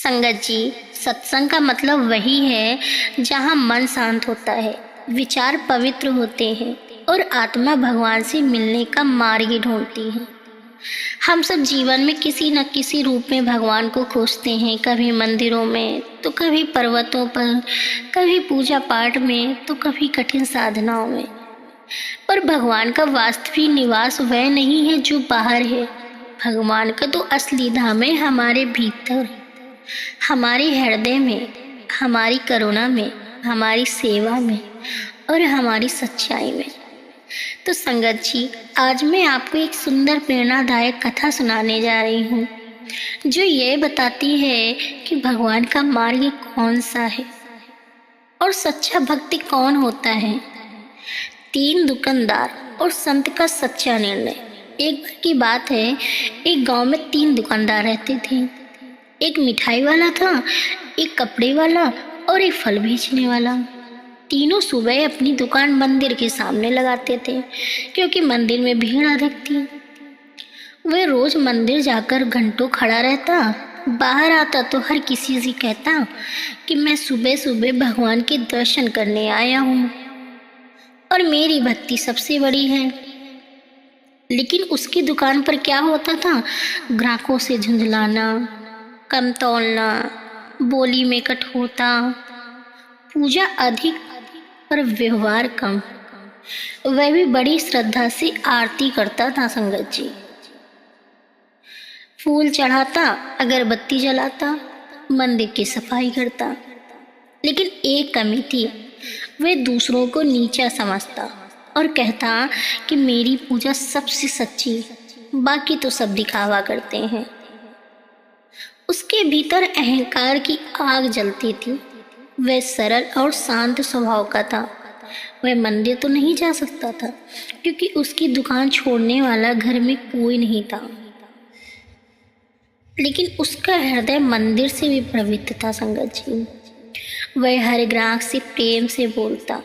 संगत जी, सत्संग का मतलब वही है जहाँ मन शांत होता है, विचार पवित्र होते हैं और आत्मा भगवान से मिलने का मार्ग ही ढूंढती है। हम सब जीवन में किसी न किसी रूप में भगवान को खोजते हैं, कभी मंदिरों में तो कभी पर्वतों पर, कभी पूजा पाठ में तो कभी कठिन साधनाओं में। पर भगवान का वास्तविक निवास वह नहीं है जो बाहर है। भगवान का तो असली धाम है हमारे भीतर, हमारे हृदय में, हमारी करुणा में, हमारी सेवा में और हमारी सच्चाई में। तो संगत जी, आज मैं आपको एक सुंदर प्रेरणादायक कथा सुनाने जा रही हूँ जो ये बताती है कि भगवान का मार्ग कौन सा है और सच्चा भक्ति कौन होता है। 3 दुकानदार और संत का सच्चा निर्णय। एक बार की बात है, एक गांव में 3 दुकानदार रहते थे। एक मिठाई वाला था, एक कपड़े वाला और एक फल बेचने वाला। तीनों सुबह अपनी दुकान मंदिर के सामने लगाते थे क्योंकि मंदिर में भीड़ अधिक थी। वह रोज मंदिर जाकर घंटों खड़ा रहता, बाहर आता तो हर किसी से कहता कि मैं सुबह सुबह भगवान के दर्शन करने आया हूँ और मेरी भक्ति सबसे बड़ी है। लेकिन उसकी दुकान पर क्या होता था? ग्राहकों से झुंझलाना, कम तौलना, बोली में कठोरता, पूजा अधिक पर व्यवहार कम। वह भी बड़ी श्रद्धा से आरती करता था संगत जी, फूल चढ़ाता, अगरबत्ती जलाता, मंदिर की सफाई करता। लेकिन एक कमी थी, वह दूसरों को नीचा समझता और कहता कि मेरी पूजा सबसे सच्ची, बाकी तो सब दिखावा करते हैं। उसके भीतर अहंकार की आग जलती थी। वह सरल और शांत स्वभाव का था। वह मंदिर तो नहीं जा सकता था क्योंकि उसकी दुकान छोड़ने वाला घर में कोई नहीं था, लेकिन उसका हृदय मंदिर से भी पवित्र था संगत जी। वह हर ग्राहक से प्रेम से बोलता,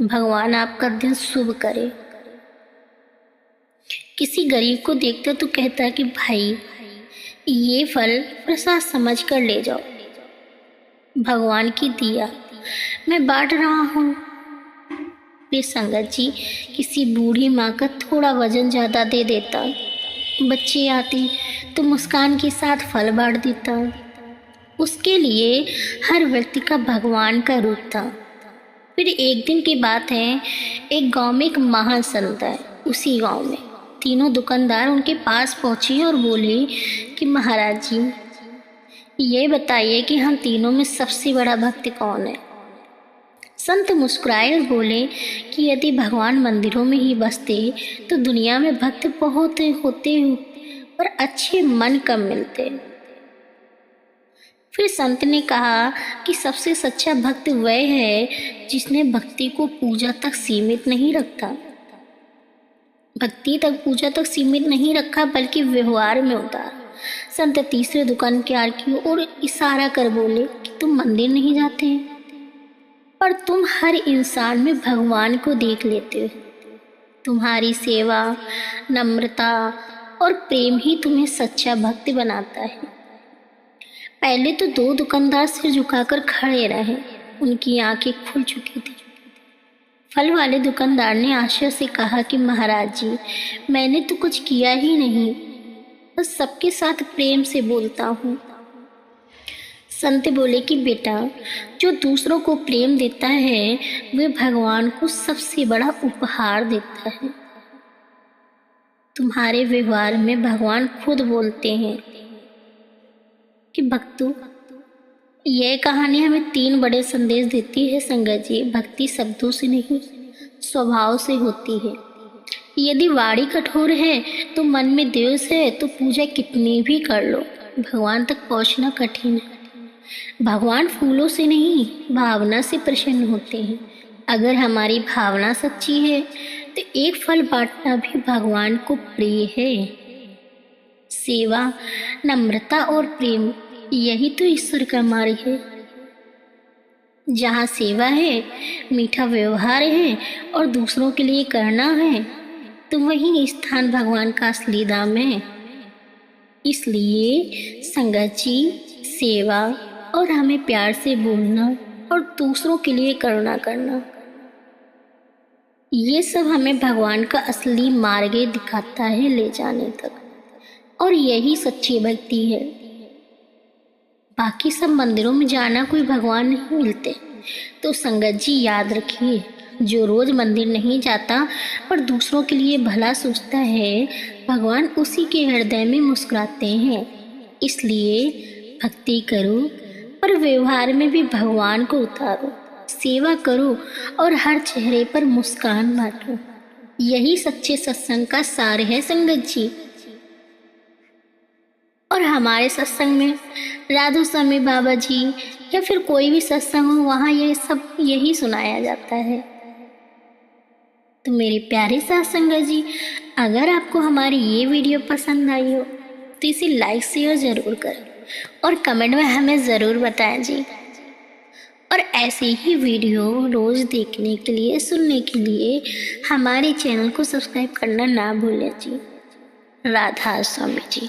भगवान आपका दिन शुभ करे। किसी गरीब को देखता तो कहता कि भाई ये फल प्रसाद समझ कर ले जाओ, भगवान की दिया मैं बांट रहा हूँ। फिर संगत जी किसी बूढ़ी माँ का थोड़ा वजन ज़्यादा दे देता, बच्चे आते तो मुस्कान के साथ फल बांट देता। उसके लिए हर व्यक्ति का भगवान का रूप था। फिर एक दिन की बात है, एक गांव में एक महान संत है। उसी गांव में 3 दुकानदार उनके पास पहुंचे और बोले कि महाराज जी, ये बताइए कि हम तीनों में सबसे बड़ा भक्त कौन है। संत मुस्कुराए और बोले कि यदि भगवान मंदिरों में ही बसते तो दुनिया में भक्त बहुत होते पर अच्छे मन कम मिलते। फिर संत ने कहा कि सबसे सच्चा भक्त वह है जिसने भक्ति को पूजा तक सीमित नहीं रखा, भक्ति तक पूजा तक सीमित नहीं रखा बल्कि व्यवहार में उतार। संत तीसरे दुकानदार की ओर इशारा कर बोले कि तुम मंदिर नहीं जाते पर तुम हर इंसान में भगवान को देख लेते हो। तुम्हारी सेवा, नम्रता और प्रेम ही तुम्हें सच्चा भक्त बनाता है। पहले तो 2 दुकानदार सिर झुकाकर खड़े रहे, उनकी आंखें खुल चुकी थी। फल वाले दुकानदार ने आशा से कहा कि महाराज जी, मैंने तो कुछ किया ही नहीं, बस सबके साथ प्रेम से बोलता हूँ। संत बोले कि बेटा, जो दूसरों को प्रेम देता है वह भगवान को सबसे बड़ा उपहार देता है। तुम्हारे व्यवहार में भगवान खुद बोलते हैं कि भक्तों, यह कहानी हमें 3 बड़े संदेश देती है संगत जी। भक्ति शब्दों से नहीं, स्वभाव से होती है। यदि वाणी कठोर है तो मन में द्वेष है तो पूजा कितनी भी कर लो, भगवान तक पहुंचना कठिन है। भगवान फूलों से नहीं, भावना से प्रसन्न होते हैं। अगर हमारी भावना सच्ची है तो एक फल बांटना भी भगवान को प्रिय है। सेवा, नम्रता और प्रेम, यही तो ईश्वर का मार्ग है। जहाँ सेवा है, मीठा व्यवहार है और दूसरों के लिए करना है, तो वही स्थान भगवान का असली धाम है। इसलिए संगत जी, सेवा और हमें प्यार से बोलना और दूसरों के लिए करुणा करना, ये सब हमें भगवान का असली मार्ग दिखाता है ले जाने तक। और यही सच्ची भक्ति है। बाकी सब मंदिरों में जाना कोई भगवान नहीं मिलते। तो संगत जी याद रखिए, जो रोज मंदिर नहीं जाता पर दूसरों के लिए भला सोचता है, भगवान उसी के हृदय में मुस्कुराते हैं। इसलिए भक्ति करो पर व्यवहार में भी भगवान को उतारो, सेवा करो और हर चेहरे पर मुस्कान बांटो। यही सच्चे सत्संग का सार है संगत जी। और हमारे सत्संग में राधो स्वामी बाबा जी या फिर कोई भी सत्संग हो, वहाँ ये सब यही सुनाया जाता है। तो मेरे प्यारे साथ संगत जी, अगर आपको हमारी ये वीडियो पसंद आई हो तो इसे लाइक शेयर ज़रूर करें और कमेंट में हमें ज़रूर बताएं जी। और ऐसे ही वीडियो रोज़ देखने के लिए, सुनने के लिए हमारे चैनल को सब्सक्राइब करना ना भूलें जी। राधा स्वामी जी।